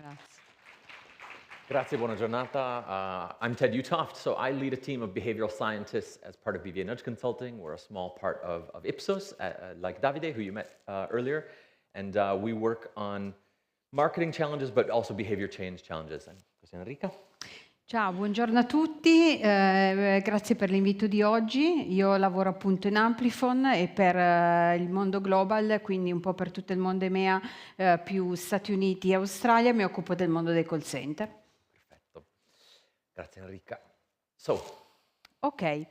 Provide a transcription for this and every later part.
Grazie. Grazie, buona giornata. I'm Ted Utoft. So I lead a team of behavioral scientists as part of BVA Nudge Consulting. We're a small part of Ipsos, like Davide, who you met earlier. And we work on marketing challenges, but also behavior change challenges. And questa è Enrica. Ciao, buongiorno a tutti, grazie per l'invito di oggi. Io lavoro appunto in Amplifon e per il mondo global, quindi un po' per tutto il mondo EMEA, più Stati Uniti e Australia, mi occupo del mondo dei call center. Perfetto. Grazie Enrica. Ok,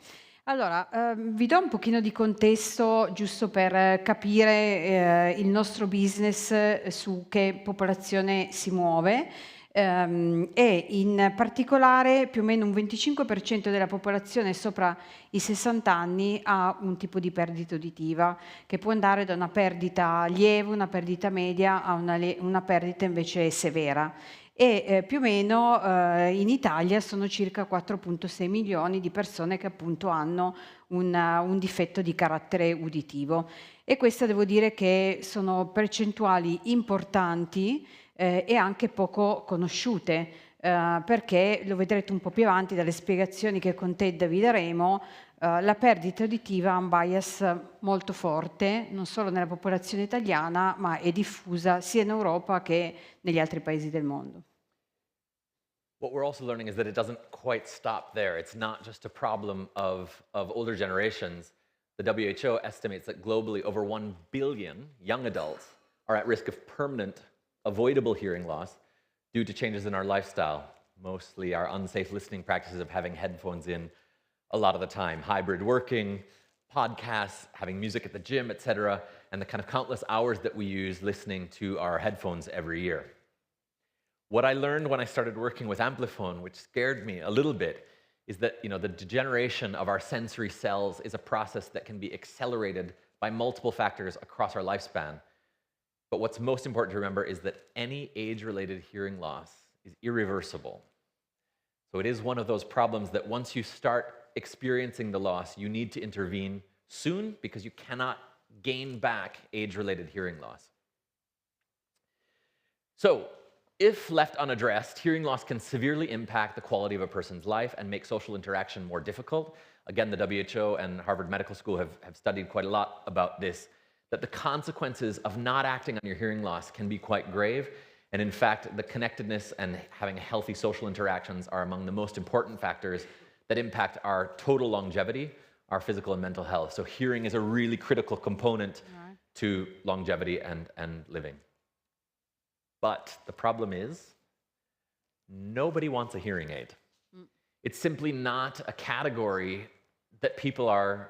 allora vi do un pochino di contesto giusto per capire il nostro business su che popolazione si muove. E in particolare più o meno un 25% della popolazione sopra i 60 anni ha un tipo di perdita uditiva che può andare da una perdita lieve, una perdita media a una perdita invece severa. E più o meno in Italia sono circa 4,6 milioni di persone che appunto hanno un difetto di carattere uditivo. E queste devo dire che sono percentuali importanti e anche poco conosciute, perché lo vedrete un po' più avanti dalle spiegazioni che con Ted vi daremo, la perdita uditiva ha un bias molto forte, non solo nella popolazione italiana, ma è diffusa sia in Europa che negli altri paesi del mondo. What we're also learning is that it doesn't quite stop there. It's not just a problem of older generations. The WHO estimates that globally over 1 billion young adults are at risk of permanent avoidable hearing loss due to changes in our lifestyle, mostly our unsafe listening practices of having headphones in a lot of the time, hybrid working, podcasts, having music at the gym, etc., and the kind of countless hours that we use listening to our headphones every year. What I learned when I started working with Amplifon, which scared me a little bit, is that the degeneration of our sensory cells is a process that can be accelerated by multiple factors across our lifespan. But what's most important to remember is that any age-related hearing loss is irreversible. So it is one of those problems that once you start experiencing the loss, you need to intervene soon because you cannot gain back age-related hearing loss. So if left unaddressed, hearing loss can severely impact the quality of a person's life and make social interaction more difficult. Again, the WHO and Harvard Medical School have studied quite a lot about this, that the consequences of not acting on your hearing loss can be quite grave. And in fact, the connectedness and having healthy social interactions are among the most important factors that impact our total longevity, our physical and mental health. So hearing is a really critical component to longevity and living. But the problem is, nobody wants a hearing aid. It's simply not a category that people are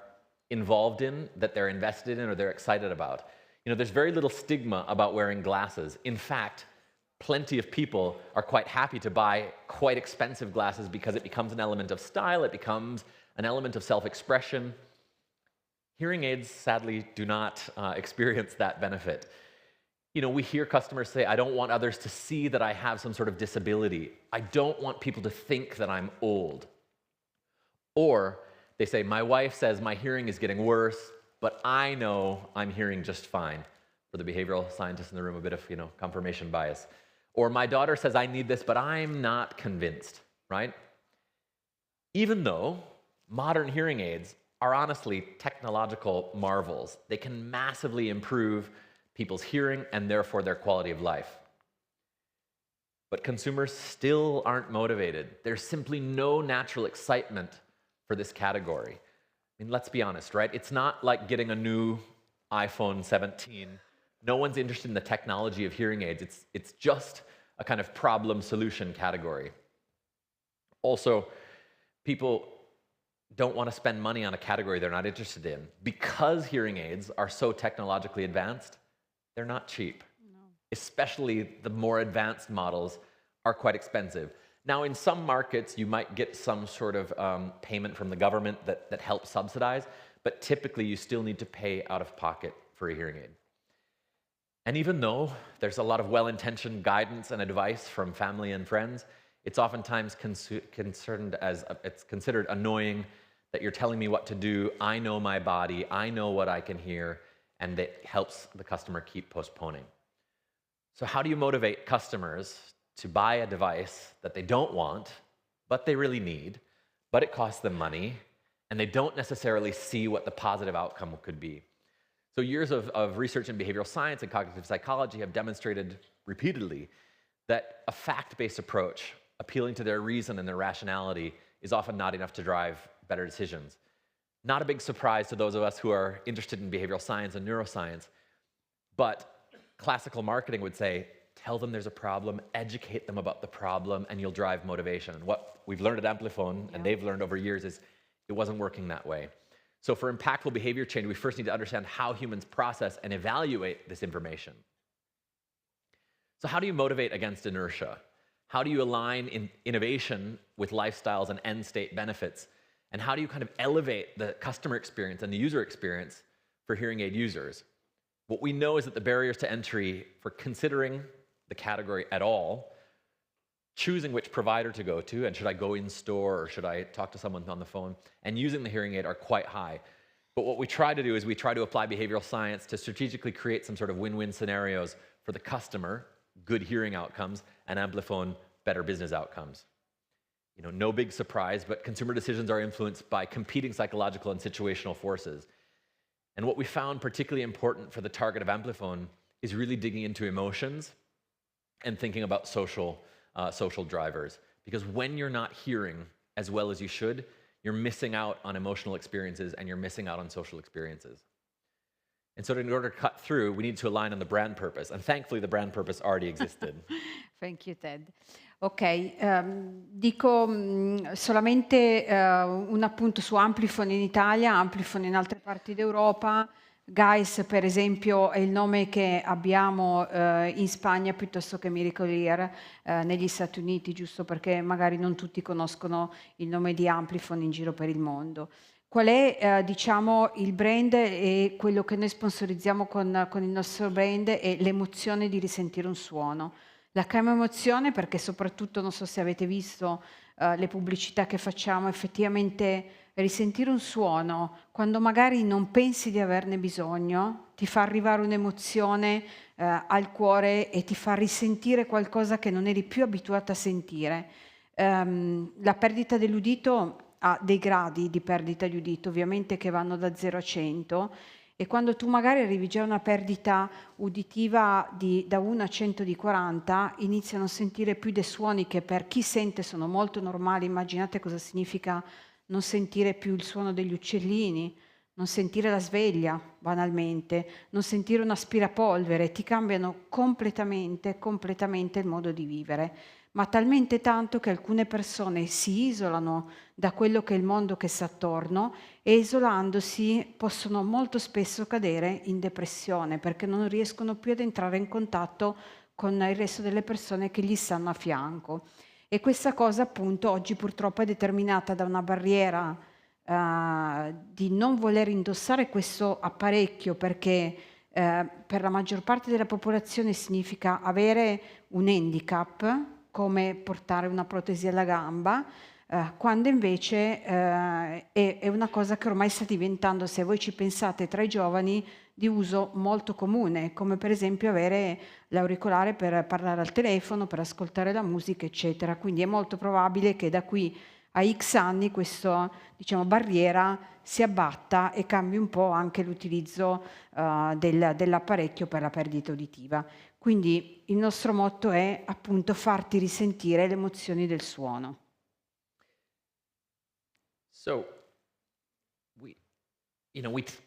involved in, that they're invested in, or they're excited about. There's very little stigma about wearing glasses. In fact, plenty of people are quite happy to buy quite expensive glasses because it becomes an element of style, it becomes an element of self-expression. Hearing aids, sadly, do not experience that benefit. We hear customers say, I don't want others to see that I have some sort of disability. I don't want people to think that I'm old. Or they say, my wife says my hearing is getting worse, but I know I'm hearing just fine. For the behavioral scientists in the room, a bit of confirmation bias. Or my daughter says I need this, but I'm not convinced, right? Even though modern hearing aids are honestly technological marvels, they can massively improve people's hearing and therefore their quality of life. But consumers still aren't motivated. There's simply no natural excitement for this category. I mean, let's be honest, right? It's not like getting a new iPhone 17. No one's interested in the technology of hearing aids. It's just a kind of problem-solution category. Also, people don't want to spend money on a category they're not interested in. Because hearing aids are so technologically advanced, they're not cheap. No. Especially the more advanced models are quite expensive. Now, in some markets, you might get some sort of payment from the government that helps subsidize, but typically you still need to pay out of pocket for a hearing aid. And even though there's a lot of well-intentioned guidance and advice from family and friends, it's oftentimes it's considered annoying that you're telling me what to do. I know my body, I know what I can hear, and that helps the customer keep postponing. So how do you motivate customers to buy a device that they don't want, but they really need, but it costs them money, and they don't necessarily see what the positive outcome could be. So years of research in behavioral science and cognitive psychology have demonstrated repeatedly that a fact-based approach, appealing to their reason and their rationality, is often not enough to drive better decisions. Not a big surprise to those of us who are interested in behavioral science and neuroscience, but classical marketing would say, tell them there's a problem, educate them about the problem, and you'll drive motivation. And what we've learned at Amplifon, and they've learned over years, is it wasn't working that way. So for impactful behavior change, we first need to understand how humans process and evaluate this information. So how do you motivate against inertia? How do you align innovation with lifestyles and end state benefits? And how do you kind of elevate the customer experience and the user experience for hearing aid users? What we know is that the barriers to entry for considering the category at all, choosing which provider to go to, and should I go in store or should I talk to someone on the phone, and using the hearing aid are quite high. But what we try to do is we try to apply behavioral science to strategically create some sort of win-win scenarios for the customer, good hearing outcomes, and Amplifon, better business outcomes. You know, no big surprise, but consumer decisions are influenced by competing psychological and situational forces. And what we found particularly important for the target of Amplifon is really digging into emotions and thinking about social drivers. Because when you're not hearing as well as you should, you're missing out on emotional experiences and you're missing out on social experiences. And so in order to cut through, we need to align on the brand purpose. And thankfully, the brand purpose already existed. Thank you, Ted. Ok, dico solamente un appunto su Amplifon in Italia, Amplifon in altre parti d'Europa. Guys, per esempio, è il nome che abbiamo in Spagna piuttosto che Miracle negli Stati Uniti, giusto perché magari non tutti conoscono il nome di Amplifon in giro per il mondo. Qual è, diciamo, il brand e quello che noi sponsorizziamo con il nostro brand è l'emozione di risentire un suono. La chiamo emozione perché soprattutto, non so se avete visto le pubblicità che facciamo, effettivamente risentire un suono, quando magari non pensi di averne bisogno, ti fa arrivare un'emozione al cuore e ti fa risentire qualcosa che non eri più abituata a sentire. La perdita dell'udito ha dei gradi di perdita di udito, ovviamente, che vanno da 0 a 100, e quando tu magari arrivi già a una perdita uditiva da 1 a 100 di 40, inizi a non sentire più dei suoni che per chi sente sono molto normali. Immaginate cosa significa non sentire più il suono degli uccellini, non sentire la sveglia, banalmente, non sentire un aspirapolvere, ti cambiano completamente il modo di vivere. Ma talmente tanto che alcune persone si isolano da quello che è il mondo che sta attorno e isolandosi possono molto spesso cadere in depressione perché non riescono più ad entrare in contatto con il resto delle persone che gli stanno a fianco. E questa cosa appunto oggi purtroppo è determinata da una barriera di non voler indossare questo apparecchio perché per la maggior parte della popolazione significa avere un handicap, come portare una protesi alla gamba, quando invece è una cosa che ormai sta diventando, se voi ci pensate, tra i giovani di uso molto comune, come per esempio avere l'auricolare per parlare al telefono, per ascoltare la musica, eccetera. Quindi è molto probabile che da qui a X anni questa, diciamo, barriera si abbatta e cambi un po' anche l'utilizzo dell'apparecchio per la perdita uditiva. Quindi il nostro motto è appunto farti risentire le emozioni del suono. So we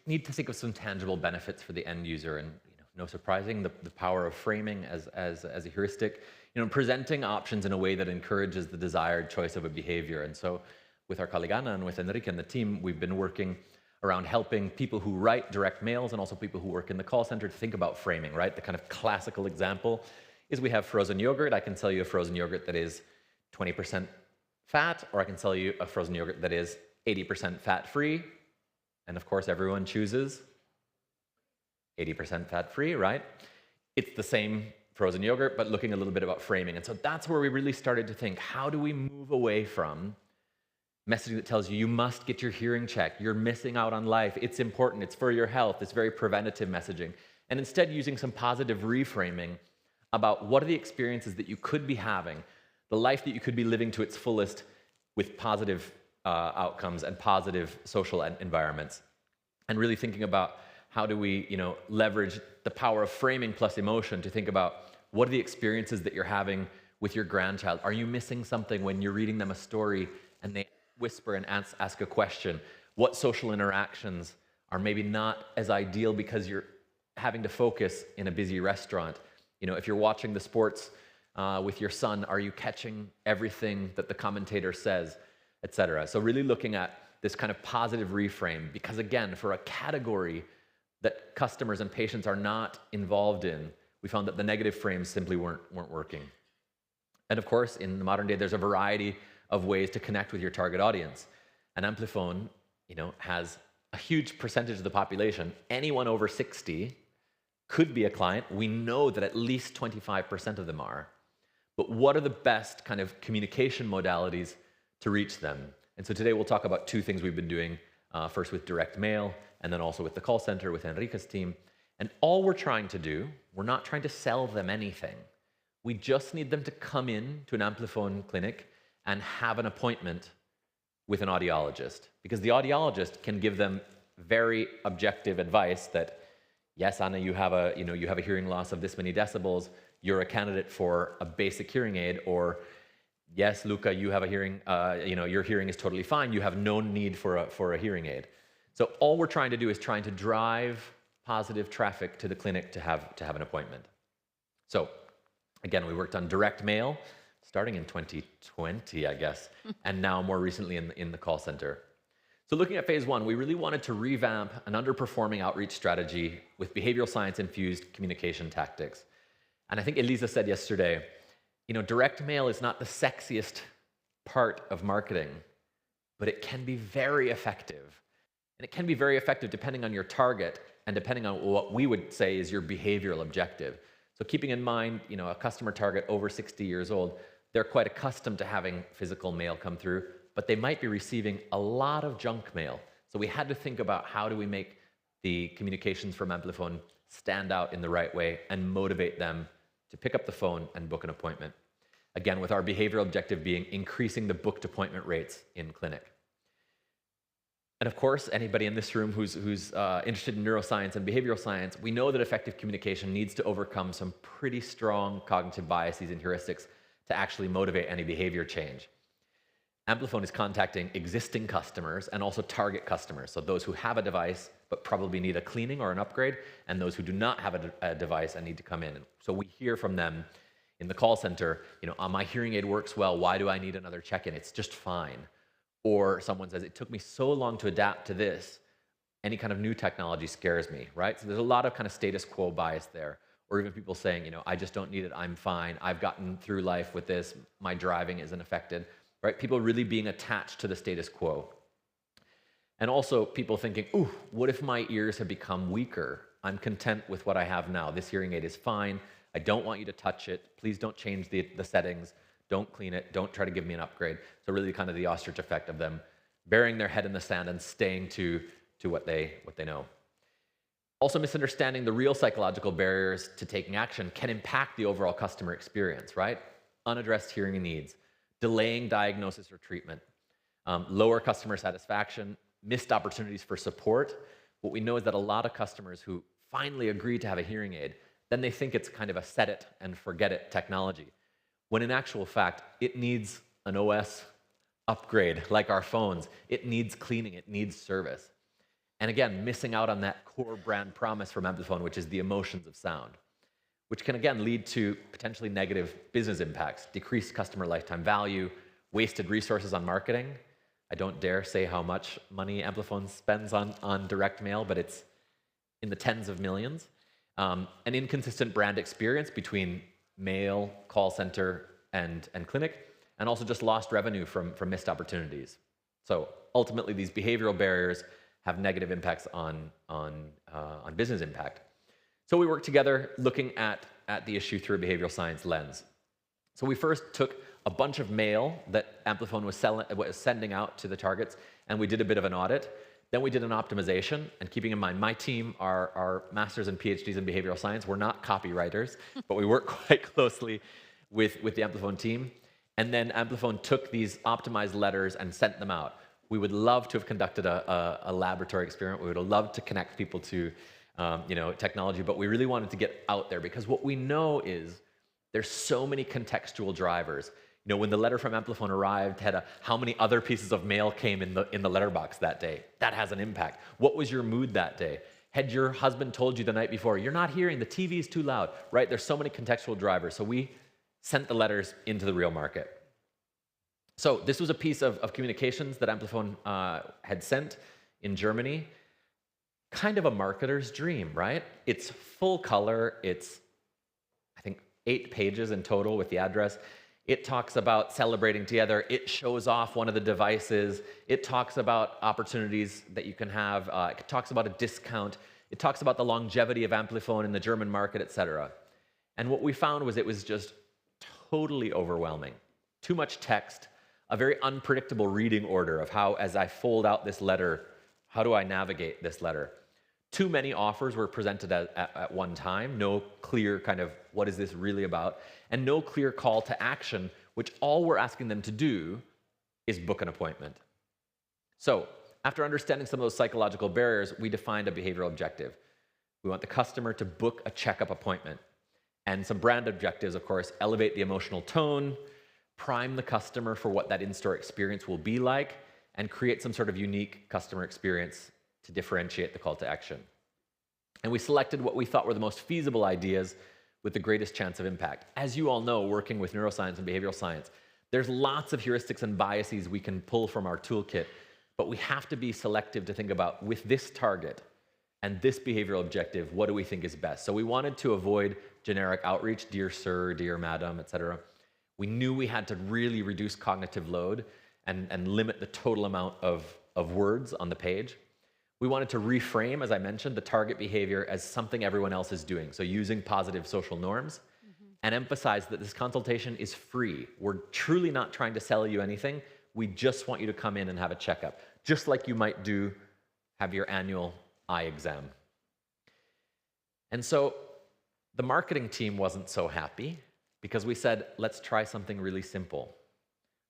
need to think of some tangible benefits for the end user, and no surprising, the power of framing as a heuristic, presenting options in a way that encourages the desired choice of a behavior. And so with our colleague Anna and with Enrica and the team, we've been working around helping people who write direct mails and also people who work in the call center to think about framing, right? The kind of classical example is we have frozen yogurt. I can sell you a frozen yogurt that is 20% fat, or I can sell you a frozen yogurt that is 80% fat-free. And of course, everyone chooses 80% fat-free, right? It's the same frozen yogurt, but looking a little bit about framing. And so that's where we really started to think, how do we move away from messaging that tells you, you must get your hearing checked, you're missing out on life, it's important, it's for your health, it's very preventative messaging, and instead using some positive reframing about what are the experiences that you could be having, the life that you could be living to its fullest with positive outcomes and positive social environments. And really thinking about how do we, leverage the power of framing plus emotion to think about what are the experiences that you're having with your grandchild. Are you missing something when you're reading them a story and they whisper and ask a question? What social interactions are maybe not as ideal because you're having to focus in a busy restaurant? If you're watching the sports with your son, are you catching everything that the commentator says, etc.? So really looking at this kind of positive reframe, because again, for a category that customers and patients are not involved in, we found that the negative frames simply weren't working. And of course, in the modern day, there's a variety of ways to connect with your target audience. And Amplifon, has a huge percentage of the population. Anyone over 60 could be a client. We know that at least 25% of them are. But what are the best kind of communication modalities to reach them? And so today we'll talk about two things we've been doing, first with direct mail, and then also with the call center with Enrica's team. And all we're trying to do, we're not trying to sell them anything. We just need them to come in to an Amplifon clinic and have an appointment with an audiologist, because the audiologist can give them very objective advice that, yes, Anna, you have a hearing loss of this many decibels, you're a candidate for a basic hearing aid, or yes, Luca, you have a hearing, your hearing is totally fine, you have no need for a hearing aid. So all we're trying to do is trying to drive positive traffic to the clinic to have an appointment. So again, we worked on direct mail, starting in 2020, I guess, and now more recently in the call center. So looking at phase one, we really wanted to revamp an underperforming outreach strategy with behavioral science-infused communication tactics. And I think Elisa said yesterday, direct mail is not the sexiest part of marketing, but it can be very effective. And it can be very effective depending on your target and depending on what we would say is your behavioral objective. So keeping in mind, a customer target over 60 years old, they're quite accustomed to having physical mail come through, but they might be receiving a lot of junk mail. So we had to think about how do we make the communications from Amplifon stand out in the right way and motivate them to pick up the phone and book an appointment. Again, with our behavioral objective being increasing the booked appointment rates in clinic. And of course, anybody in this room who's interested in neuroscience and behavioral science, we know that effective communication needs to overcome some pretty strong cognitive biases and heuristics to actually motivate any behavior change. Amplifon is contacting existing customers and also target customers, so those who have a device but probably need a cleaning or an upgrade, and those who do not have a device and need to come in. So we hear from them in the call center, my hearing aid works well, why do I need another check-in? It's just fine. Or someone says, it took me so long to adapt to this, any kind of new technology scares me, right? So there's a lot of kind of status quo bias there. Or even people saying, I just don't need it, I'm fine, I've gotten through life with this, my driving isn't affected, right? People really being attached to the status quo. And also people thinking, ooh, what if my ears have become weaker? I'm content with what I have now. This hearing aid is fine. I don't want you to touch it. Please don't change the settings. Don't clean it. Don't try to give me an upgrade. So really kind of the ostrich effect of them burying their head in the sand and staying to what they know. Also, misunderstanding the real psychological barriers to taking action can impact the overall customer experience, right? Unaddressed hearing needs, delaying diagnosis or treatment, lower customer satisfaction, missed opportunities for support. What we know is that a lot of customers who finally agree to have a hearing aid, then they think it's kind of a set it and forget it technology, when in actual fact, it needs an OS upgrade like our phones. It needs cleaning, it needs service. And again, missing out on that core brand promise from Amplifon, which is the emotions of sound, which can again lead to potentially negative business impacts, decreased customer lifetime value, wasted resources on marketing. I don't dare say how much money Amplifon spends on direct mail, but it's in the tens of millions. An inconsistent brand experience between mail, call center, and clinic, and also just lost revenue from missed opportunities. So ultimately, these behavioral barriers have negative impacts on business impact. So we worked together looking at the issue through a behavioral science lens. So we first took a bunch of mail that Amplifon was sending out to the targets, and we did a bit of an audit, Then we did an optimization, and keeping in mind, my team are masters and PhDs in behavioral science. We're not copywriters, but we work quite closely with the Amplifon team. And then Amplifon took these optimized letters and sent them out. We would love to have conducted a laboratory experiment. We would have loved to connect people to technology, but we really wanted to get out there because what we know is there's so many contextual drivers. When the letter from Amplifon arrived, had how many other pieces of mail came in the letterbox that day. That has an impact. What was your mood that day? Had your husband told you the night before, you're not hearing, the TV is too loud, right? There's so many contextual drivers. So we sent the letters into the real market. So this was a piece of communications that Amplifon had sent in Germany. Kind of a marketer's dream, right? It's full color. It's, I think, 8 pages in total with the address. It talks about celebrating together. It shows off one of the devices. It talks about opportunities that you can have. It talks about a discount. It talks about the longevity of Amplifon in the German market, etc. And what we found was it was just totally overwhelming. Too much text, a very unpredictable reading order of how, as I fold out this letter, how do I navigate this letter? Too many offers were presented at one time, no clear kind of what is this really about, and no clear call to action, which all we're asking them to do is book an appointment. So after understanding some of those psychological barriers, we defined a behavioral objective. We want the customer to book a checkup appointment. And some brand objectives, of course, elevate the emotional tone, prime the customer for what that in-store experience will be like, and create some sort of unique customer experience to differentiate the call to action. And we selected what we thought were the most feasible ideas with the greatest chance of impact. As you all know, working with neuroscience and behavioral science, there's lots of heuristics and biases we can pull from our toolkit, but we have to be selective to think about, with this target and this behavioral objective, what do we think is best? So we wanted to avoid generic outreach, dear sir, dear madam, etc. We knew we had to really reduce cognitive load and limit the total amount of words on the page. We wanted to reframe, as I mentioned, the target behavior as something everyone else is doing, so using positive social norms, and emphasize that this consultation is free. We're truly not trying to sell you anything. We just want you to come in and have a checkup, just like you might have your annual eye exam. And so the marketing team wasn't so happy because we said, let's try something really simple.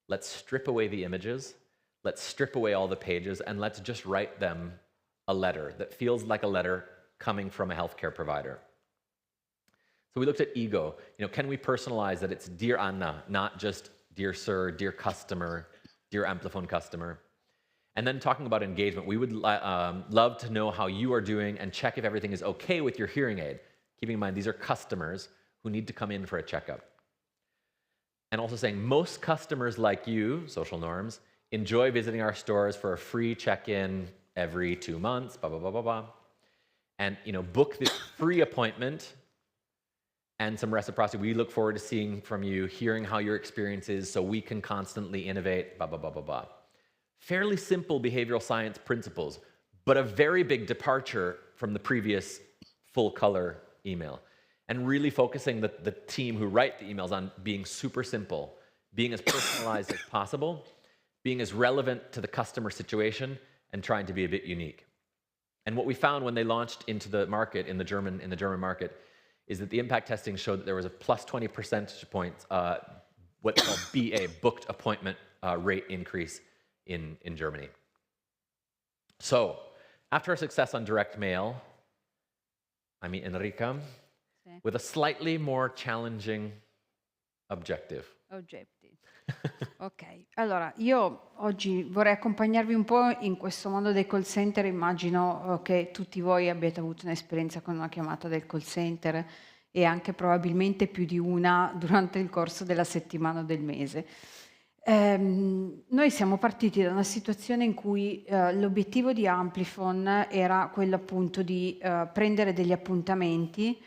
Let's strip away the images, let's strip away all the pages, and let's just write them a letter that feels like a letter coming from a healthcare provider. So we looked at ego. Can we personalize that it's Dear Anna, not just Dear Sir, Dear Customer, Dear Amplifon Customer? And then talking about engagement, we would love to know how you are doing and check if everything is okay with your hearing aid. Keeping in mind, these are customers who need to come in for a checkup. And also saying, most customers like you, social norms, enjoy visiting our stores for a free check-in every 2 months, blah, blah, blah, blah, blah. And, book this free appointment and some reciprocity. We look forward to seeing from you, hearing how your experience is so we can constantly innovate, blah, blah, blah, blah, blah. Fairly simple behavioral science principles, but a very big departure from the previous full-color email. And really focusing the team who write the emails on being super simple, being as personalized as possible, being as relevant to the customer situation, and trying to be a bit unique. And what we found when they launched into the market, in the German market, is that the impact testing showed that there was a plus 20 percentage points, what's called BA, booked appointment rate increase in Germany. So, after our success on direct mail, I meet Enrica with a slightly more challenging objective. Ok, allora io oggi vorrei accompagnarvi un po' in questo mondo dei call center. Immagino che tutti voi abbiate avuto un'esperienza con una chiamata del call center e anche probabilmente più di una durante il corso della settimana o del mese. Noi siamo partiti da una situazione in cui l'obiettivo di Amplifon era quello appunto di prendere degli appuntamenti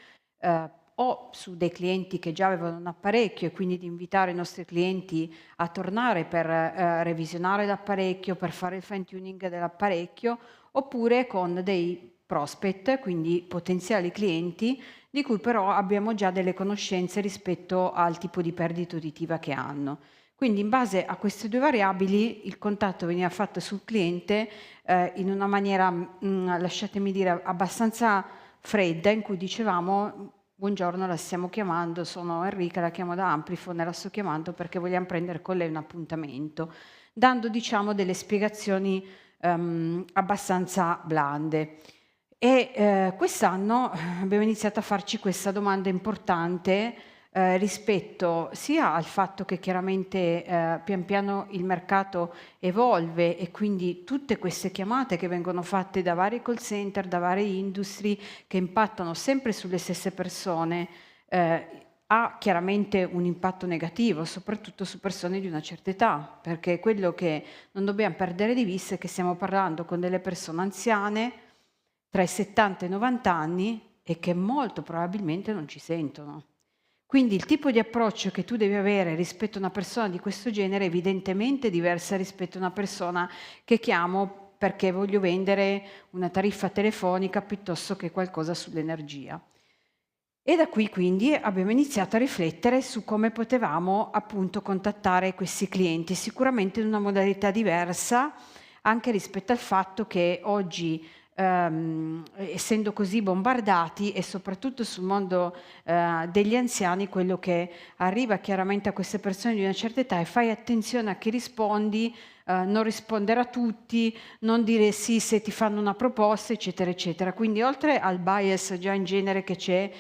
o su dei clienti che già avevano un apparecchio e quindi di invitare i nostri clienti a tornare per revisionare l'apparecchio, per fare il fine tuning dell'apparecchio, oppure con dei prospect, quindi potenziali clienti, di cui però abbiamo già delle conoscenze rispetto al tipo di perdita uditiva che hanno. Quindi in base a queste due variabili il contatto veniva fatto sul cliente in una maniera, lasciatemi dire, abbastanza fredda, in cui dicevamo: buongiorno, la stiamo chiamando, sono Enrica, la chiamo da Amplifon e la sto chiamando perché vogliamo prendere con lei un appuntamento, dando diciamo delle spiegazioni abbastanza blande. E quest'anno abbiamo iniziato a farci questa domanda importante rispetto sia al fatto che chiaramente pian piano il mercato evolve e quindi tutte queste chiamate che vengono fatte da vari call center, da varie industrie che impattano sempre sulle stesse persone, ha chiaramente un impatto negativo, soprattutto su persone di una certa età, perché quello che non dobbiamo perdere di vista è che stiamo parlando con delle persone anziane tra i 70 e i 90 anni e che molto probabilmente non ci sentono. Quindi il tipo di approccio che tu devi avere rispetto a una persona di questo genere è evidentemente diversa rispetto a una persona che chiamo perché voglio vendere una tariffa telefonica piuttosto che qualcosa sull'energia. E da qui quindi abbiamo iniziato a riflettere su come potevamo appunto contattare questi clienti, sicuramente in una modalità diversa, anche rispetto al fatto che oggi, essendo così bombardati e soprattutto sul mondo degli anziani, quello che arriva chiaramente a queste persone di una certa età è: fai attenzione a chi rispondi, non rispondere a tutti, non dire sì se ti fanno una proposta, eccetera, eccetera. Quindi oltre al bias già in genere che c'è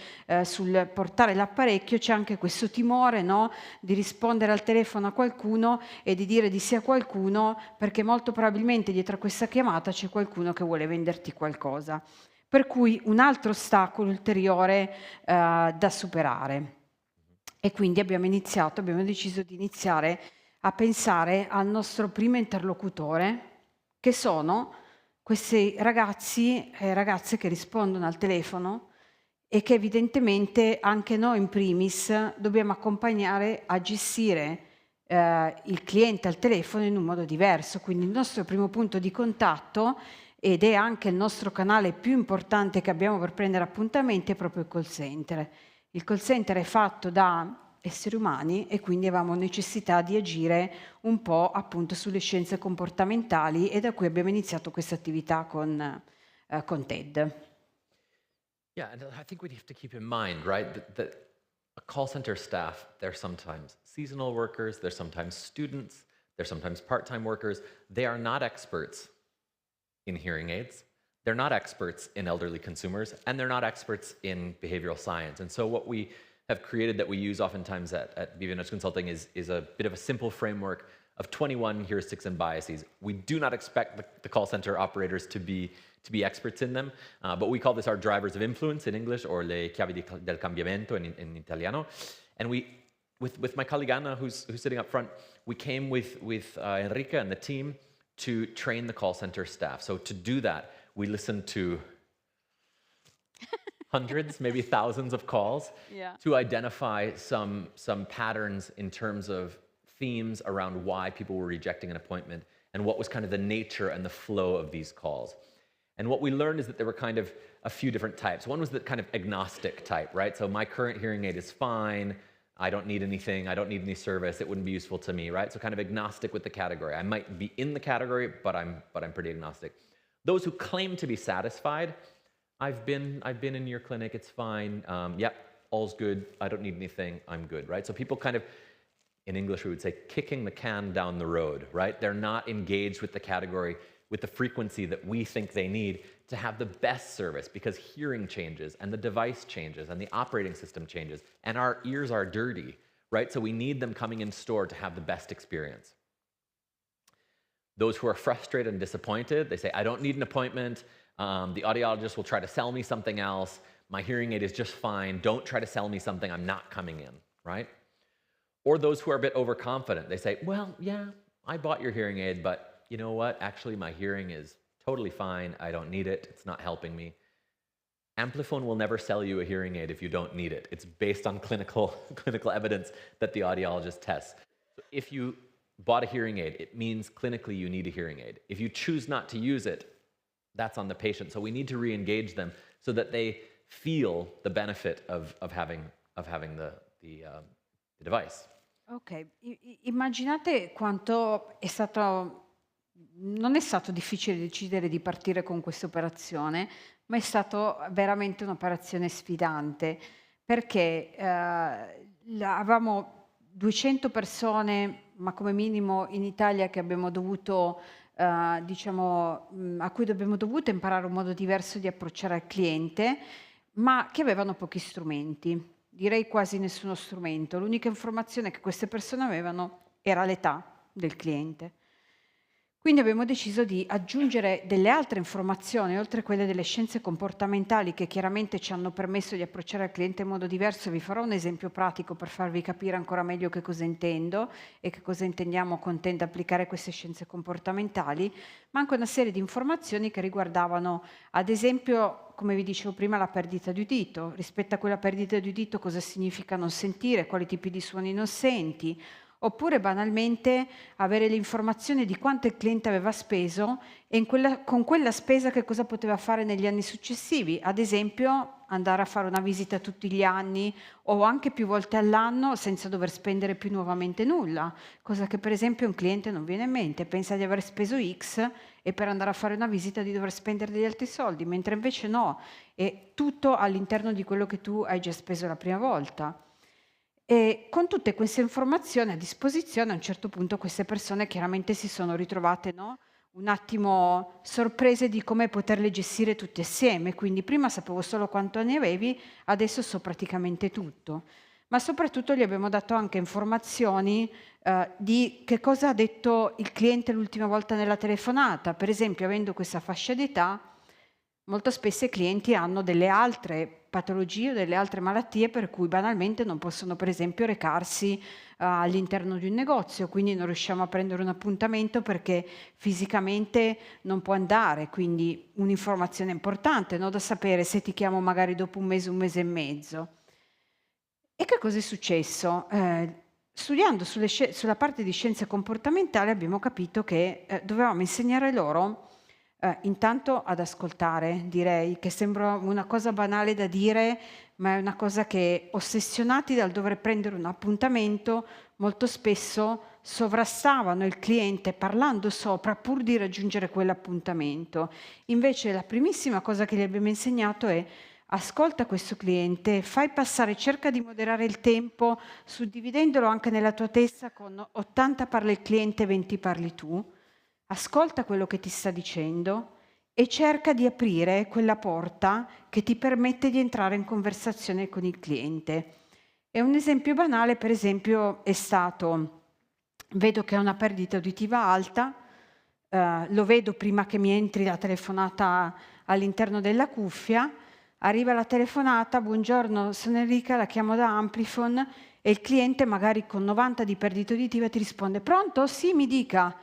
sul portare l'apparecchio, c'è anche questo timore, no, di rispondere al telefono a qualcuno e di dire di sì a qualcuno, perché molto probabilmente dietro a questa chiamata c'è qualcuno che vuole venderti qualcosa. Per cui un altro ostacolo ulteriore da superare. E quindi abbiamo deciso di iniziare a pensare al nostro primo interlocutore, che sono questi ragazzi e ragazze che rispondono al telefono e che evidentemente anche noi in primis dobbiamo accompagnare a gestire il cliente al telefono in un modo diverso. Quindi il nostro primo punto di contatto, ed è anche il nostro canale più importante che abbiamo per prendere appuntamenti, è proprio il call center. Il call center è fatto da esseri umani e quindi avevamo necessità di agire un po' appunto sulle scienze comportamentali e da cui abbiamo iniziato questa attività con TED. Yeah, and I think we have to keep in mind, right, that a call center staff, they're sometimes seasonal workers, they're sometimes students, they're sometimes part-time workers. They are not experts in hearing aids. They're not experts in elderly consumers, and they're not experts in behavioral science. And so what we have created that we use oftentimes at Behavioural Consulting is a bit of a simple framework of 21 heuristics and biases. We do not expect the call center operators to be experts in them, but we call this our drivers of influence in English, or le chiavi del cambiamento in Italiano. And with my colleague Anna, who's sitting up front, we came with Enrica and the team to train the call center staff. So to do that, we listened to hundreds, maybe thousands of calls to identify some patterns in terms of themes around why people were rejecting an appointment and what was kind of the nature and the flow of these calls. And what we learned is that there were kind of a few different types. One was the kind of agnostic type, right? So my current hearing aid is fine. I don't need anything. I don't need any service. It wouldn't be useful to me, right? So kind of agnostic with the category. I might be in the category, but I'm pretty agnostic. Those who claim to be satisfied, I've been in your clinic. It's fine. Yep, all's good. I don't need anything. I'm good, right? So people kind of, in English we would say, kicking the can down the road, right? They're not engaged with the category with the frequency that we think they need to have the best service, because hearing changes and the device changes and the operating system changes and our ears are dirty, right? So we need them coming in store to have the best experience. Those who are frustrated and disappointed, they say, I don't need an appointment. The audiologist will try to sell me something else. My hearing aid is just fine. Don't try to sell me something. I'm not coming in, right? Or those who are a bit overconfident. They say, well, yeah, I bought your hearing aid, but you know what? Actually, my hearing is totally fine. I don't need it. It's not helping me. Amplifon will never sell you a hearing aid if you don't need it. It's based on clinical evidence that the audiologist tests. So if you bought a hearing aid, it means clinically you need a hearing aid. If you choose not to use it, that's on the patient. So we need to re-engage them so that they feel the benefit of having the device. Okay, immaginate quanto è stato non è stato difficile decidere di partire con questa operazione, ma è stato veramente un'operazione sfidante, perché, avevamo 200 persone, ma come minimo in Italia che abbiamo dovuto, diciamo, a cui abbiamo dovuto imparare un modo diverso di approcciare al cliente, ma che avevano pochi strumenti, direi quasi nessuno strumento. L'unica informazione che queste persone avevano era l'età del cliente. Quindi abbiamo deciso di aggiungere delle altre informazioni, oltre a quelle delle scienze comportamentali, che chiaramente ci hanno permesso di approcciare al cliente in modo diverso. Vi farò un esempio pratico per farvi capire ancora meglio che cosa intendo e che cosa intendiamo con tende applicare queste scienze comportamentali, ma anche una serie di informazioni che riguardavano, ad esempio, come vi dicevo prima, la perdita di udito. Rispetto a quella perdita di udito, cosa significa non sentire, quali tipi di suoni non senti, oppure banalmente avere l'informazione di quanto il cliente aveva speso e con quella spesa che cosa poteva fare negli anni successivi. Ad esempio, andare a fare una visita tutti gli anni o anche più volte all'anno senza dover spendere più nuovamente nulla, cosa che per esempio a un cliente non viene in mente, pensa di aver speso X e per andare a fare una visita di dover spendere degli altri soldi, mentre invece no, è tutto all'interno di quello che tu hai già speso la prima volta. E con tutte queste informazioni a disposizione, a un certo punto queste persone chiaramente si sono ritrovate, no, un attimo sorprese di come poterle gestire tutte assieme. Quindi prima sapevo solo quanto ne avevi, adesso so praticamente tutto. Ma soprattutto gli abbiamo dato anche informazioni di che cosa ha detto il cliente l'ultima volta nella telefonata. Per esempio, avendo questa fascia d'età, molto spesso i clienti hanno delle altre patologie o delle altre malattie per cui banalmente non possono per esempio recarsi all'interno di un negozio, quindi non riusciamo a prendere un appuntamento perché fisicamente non può andare, quindi un'informazione importante, no? Da sapere se ti chiamo magari dopo un mese e mezzo. E che cosa è successo? Studiando sulla parte di scienze comportamentali abbiamo capito che dovevamo insegnare loro intanto ad ascoltare, direi, che sembra una cosa banale da dire, ma è una cosa che ossessionati dal dover prendere un appuntamento, molto spesso sovrastavano il cliente parlando sopra pur di raggiungere quell'appuntamento. Invece la primissima cosa che gli abbiamo insegnato è: ascolta questo cliente, fai passare, cerca di moderare il tempo, suddividendolo anche nella tua testa con 80 parla il cliente, 20 parli tu. Ascolta quello che ti sta dicendo e cerca di aprire quella porta che ti permette di entrare in conversazione con il cliente. E un esempio banale, per esempio, è stato: vedo che ha una perdita uditiva alta, lo vedo prima che mi entri la telefonata all'interno della cuffia, arriva la telefonata: buongiorno, sono Enrica, la chiamo da Amplifon, e il cliente magari con 90 di perdita uditiva ti risponde: pronto? Sì, mi dica.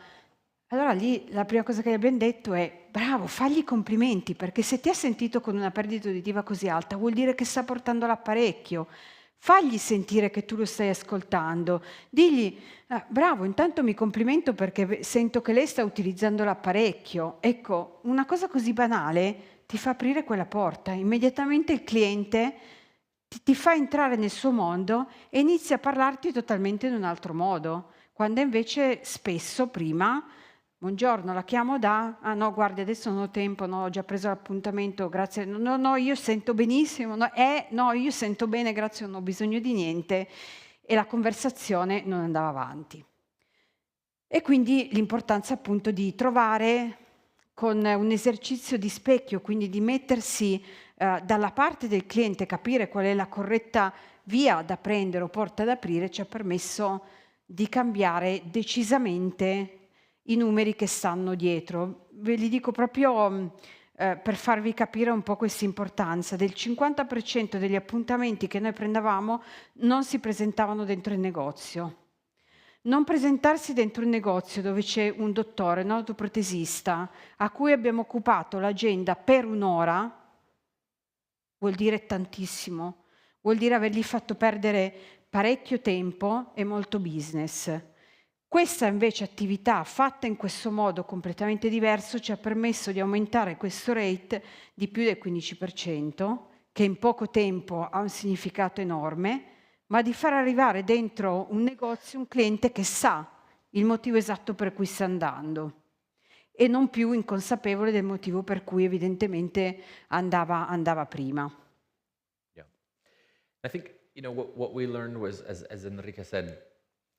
Allora lì la prima cosa che gli abbiamo detto è: bravo, fagli i complimenti, perché se ti ha sentito con una perdita uditiva così alta vuol dire che sta portando l'apparecchio. Fagli sentire che tu lo stai ascoltando. Digli: bravo, intanto mi complimento perché sento che lei sta utilizzando l'apparecchio. Ecco, una cosa così banale ti fa aprire quella porta. Immediatamente il cliente ti fa entrare nel suo mondo e inizia a parlarti totalmente in un altro modo, quando invece spesso prima: buongiorno, la chiamo da... Ah no, guardi, adesso non ho tempo, no, ho già preso l'appuntamento, grazie. No, no, io sento benissimo, no, no, io sento bene, grazie, non ho bisogno di niente. E la conversazione non andava avanti. E quindi l'importanza appunto di trovare, con un esercizio di specchio, quindi di mettersi dalla parte del cliente, capire qual è la corretta via da prendere o porta ad aprire, ci ha permesso di cambiare decisamente i numeri che stanno dietro. Ve li dico proprio per farvi capire un po' questa importanza. Del 50% degli appuntamenti che noi prendevamo non si presentavano dentro il negozio. Non presentarsi dentro un negozio dove c'è un dottore, un ortoprotesista, a cui abbiamo occupato l'agenda per un'ora, vuol dire tantissimo. Vuol dire avergli fatto perdere parecchio tempo e molto business. Questa invece attività fatta in questo modo completamente diverso ci ha permesso di aumentare questo rate di più del 15%, che in poco tempo ha un significato enorme, ma di far arrivare dentro un negozio un cliente che sa il motivo esatto per cui sta andando e non più inconsapevole del motivo per cui evidentemente andava prima. Yeah. I think, what we learned was, as Enrica said,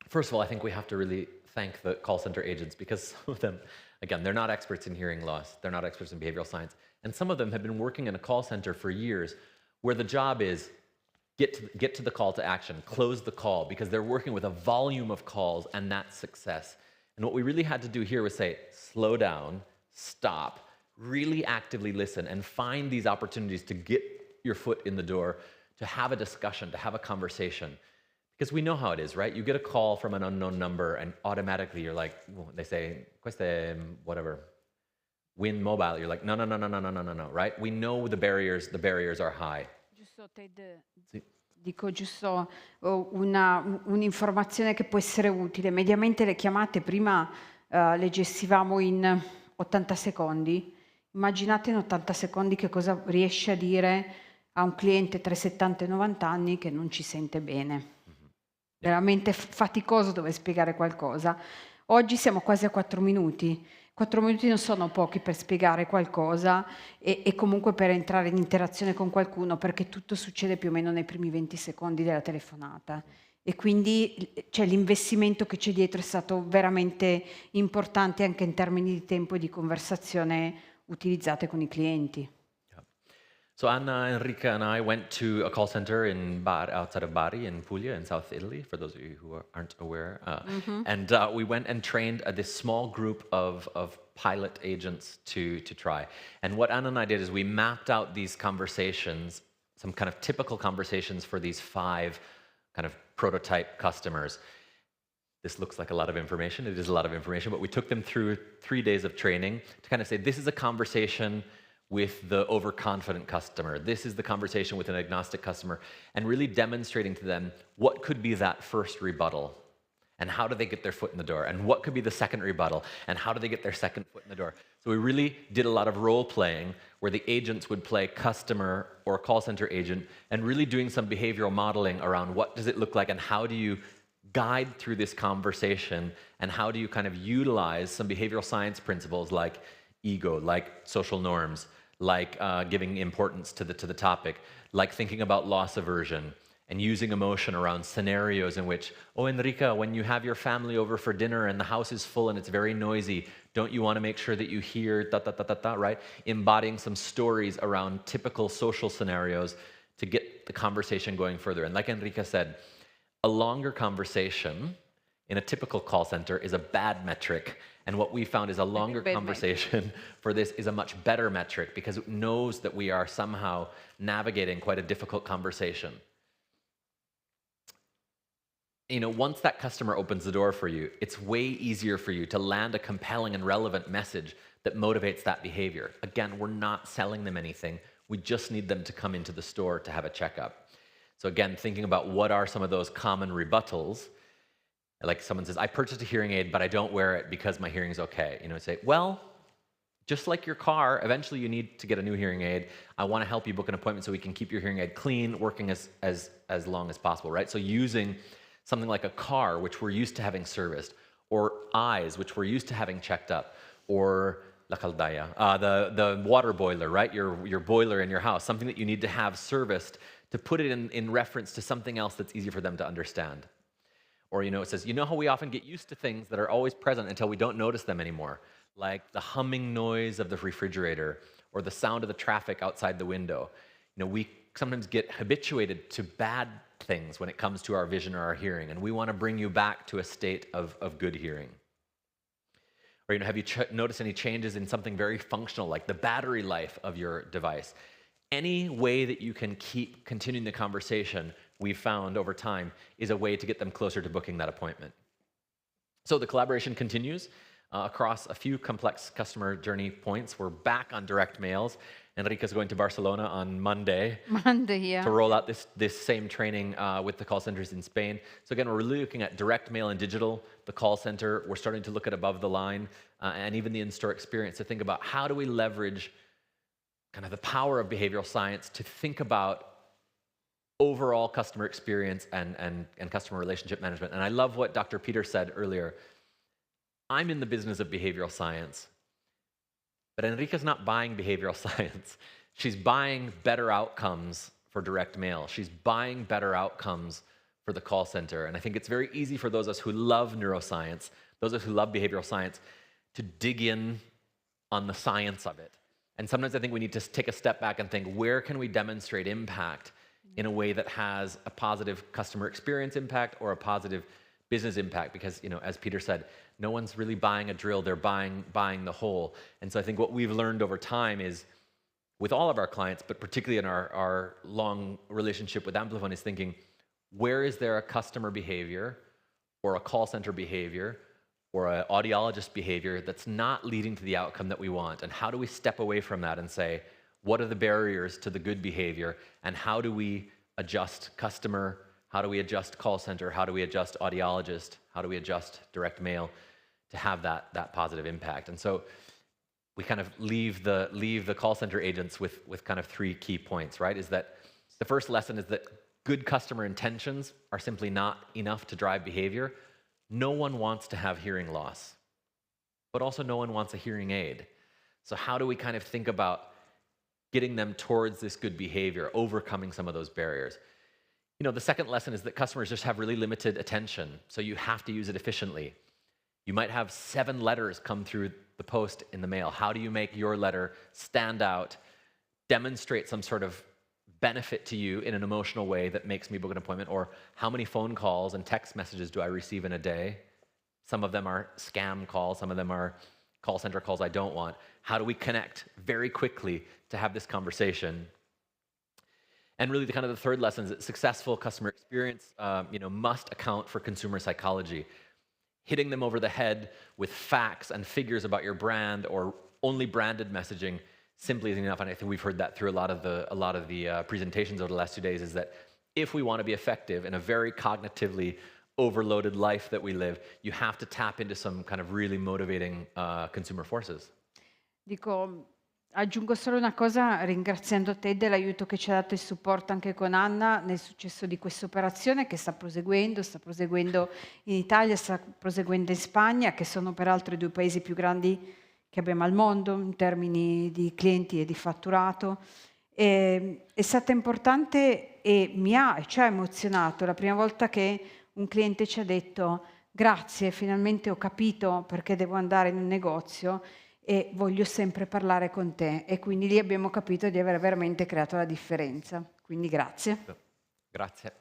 first of all, I think we have to really thank the call center agents because some of them, again, they're not experts in hearing loss. They're not experts in behavioral science. And some of them have been working in a call center for years where the job is get to the call to action, close the call, because they're working with a volume of calls and that's success. And what we really had to do here was say, slow down, stop, really actively listen and find these opportunities to get your foot in the door, to have a discussion, to have a conversation. Because we know how it is, right? You get a call from an unknown number and automatically you're like, well, they say, queste, whatever, Win Mobile. You're like, no, right? We know the barriers are high. Giusto, Ted, Sì. dico giusto un'informazione che può essere utile. Mediamente le chiamate prima le gestivamo in 80 secondi. Immaginate in 80 secondi che cosa riesce a dire a un cliente tra i 70 e i 90 anni che non ci sente bene. Veramente faticoso dover spiegare qualcosa. Oggi siamo quasi a 4 minuti. 4 minuti non sono pochi per spiegare qualcosa e comunque per entrare in interazione con qualcuno, perché tutto succede più o meno nei primi 20 secondi della telefonata. E quindi l'investimento che c'è dietro è stato veramente importante anche in termini di tempo e di conversazione utilizzate con i clienti. So Anna, Enrica, and I went to a call center in outside of Bari in Puglia in South Italy, for those of you who aren't aware. And we went and trained this small group of pilot agents to try. And what Anna and I did is we mapped out these conversations, some kind of typical conversations for these 5 kind of prototype customers. This looks like a lot of information. It is a lot of information, but we took them through 3 days of training to kind of say, this is a conversation with the overconfident customer. This is the conversation with an agnostic customer, and really demonstrating to them what could be that first rebuttal and how do they get their foot in the door, and what could be the second rebuttal and how do they get their second foot in the door. So we really did a lot of role playing where the agents would play customer or call center agent and really doing some behavioral modeling around what does it look like and how do you guide through this conversation and how do you kind of utilize some behavioral science principles like ego, like social norms, like giving importance to the topic, like thinking about loss aversion and using emotion around scenarios in which, oh, Enrica, when you have your family over for dinner and the house is full and it's very noisy, don't you want to make sure that you hear right? Embodying some stories around typical social scenarios to get the conversation going further. And like Enrica said, a longer conversation in a typical call center is a bad metric. And what we found is a longer conversation for this is a much better metric because it knows that we are somehow navigating quite a difficult conversation. Once that customer opens the door for you, it's way easier for you to land a compelling and relevant message that motivates that behavior. Again, we're not selling them anything. We just need them to come into the store to have a checkup. So again, thinking about what are some of those common rebuttals. Like someone says, I purchased a hearing aid, but I don't wear it because my hearing's okay. Say, well, just like your car, eventually you need to get a new hearing aid. I want to help you book an appointment so we can keep your hearing aid clean, working as long as possible, right? So using something like a car, which we're used to having serviced, or eyes, which we're used to having checked up, or la caldaia, the water boiler, right? Your boiler in your house, something that you need to have serviced to put it in reference to something else that's easy for them to understand. Or, it says, how we often get used to things that are always present until we don't notice them anymore, like the humming noise of the refrigerator or the sound of the traffic outside the window. We sometimes get habituated to bad things when it comes to our vision or our hearing, and we want to bring you back to a state of good hearing. Or, have you noticed any changes in something very functional, like the battery life of your device? Any way that you can keep continuing the conversation, we've found over time, is a way to get them closer to booking that appointment. So the collaboration continues across a few complex customer journey points. We're back on direct mails. Enrica's going to Barcelona on Monday Yeah. to roll out this same training with the call centers in Spain. So again, we're really looking at direct mail and digital, the call center. We're starting to look at above the line and even the in-store experience to think about how do we leverage kind of the power of behavioral science to think about overall customer experience and customer relationship management. And I love what Dr. Peter said earlier. I'm in the business of behavioral science, but Enrica's not buying behavioral science. She's buying better outcomes for direct mail. She's buying better outcomes for the call center. And I think it's very easy for those of us who love neuroscience, those of us who love behavioral science, to dig in on the science of it. And sometimes I think we need to take a step back and think, where can we demonstrate impact in a way that has a positive customer experience impact or a positive business impact? Because, as Peter said, no one's really buying a drill, they're buying the whole. And so I think what we've learned over time is, with all of our clients, but particularly in our long relationship with Amplifon, is thinking, where is there a customer behavior or a call center behavior or an audiologist behavior that's not leading to the outcome that we want? And how do we step away from that and say, what are the barriers to the good behavior? And how do we adjust customer? How do we adjust call center? How do we adjust audiologist? How do we adjust direct mail to have that positive impact? And so we kind of leave the call center agents with kind of 3 key points, right? Is that the first lesson is that good customer intentions are simply not enough to drive behavior. No one wants to have hearing loss, but also no one wants a hearing aid. So how do we kind of think about getting them towards this good behavior, overcoming some of those barriers? The second lesson is that customers just have really limited attention, so you have to use it efficiently. You might have 7 letters come through the post in the mail. How do you make your letter stand out, demonstrate some sort of benefit to you in an emotional way that makes me book an appointment? Or how many phone calls and text messages do I receive in a day? Some of them are scam calls, some of them are call center calls I don't want. How do we connect very quickly to have this conversation? And really, the third lesson is that successful customer experience, must account for consumer psychology. Hitting them over the head with facts and figures about your brand or only branded messaging simply isn't enough. And I think we've heard that through a lot of the presentations over the last 2 days, is that if we want to be effective in a very cognitively overloaded life that we live, you have to tap into some kind of really motivating consumer forces. Aggiungo solo una cosa, ringraziando te dell'aiuto che ci ha dato e il supporto anche con Anna nel successo di questa operazione che sta proseguendo in Italia, sta proseguendo in Spagna, che sono peraltro i 2 paesi più grandi che abbiamo al mondo in termini di clienti e di fatturato. È stata importante e ci ha emozionato la prima volta che un cliente ci ha detto: grazie, finalmente ho capito perché devo andare in un negozio e voglio sempre parlare con te. E quindi lì abbiamo capito di aver veramente creato la differenza. Quindi grazie. Grazie.